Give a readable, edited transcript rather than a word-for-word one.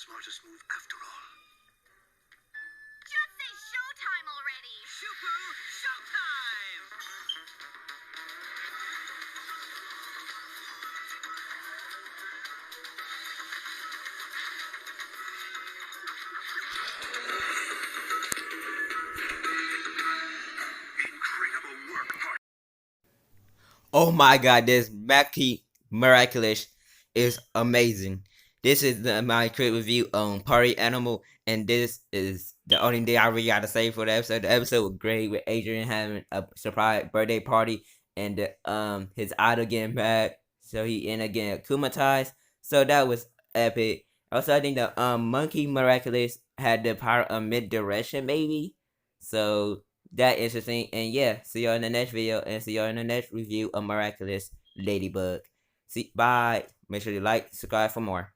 smartest move after all. Just say showtime already! Shoo-hoo, showtime! Incredible work, partner. Oh my god, this Miraculous is amazing. This is my quick review on Party Animal, and this is the only thing I really gotta say for the episode. The episode was great with Adrian having a surprise birthday party and his idol getting back, so he ended up getting akumatized. So that was epic. Also, I think the Monkey Miraculous had the power of mid direction, maybe. So that interesting. And yeah, see y'all in the next video and see y'all in the next review of Miraculous Ladybug. See, bye. Make sure you like, subscribe for more.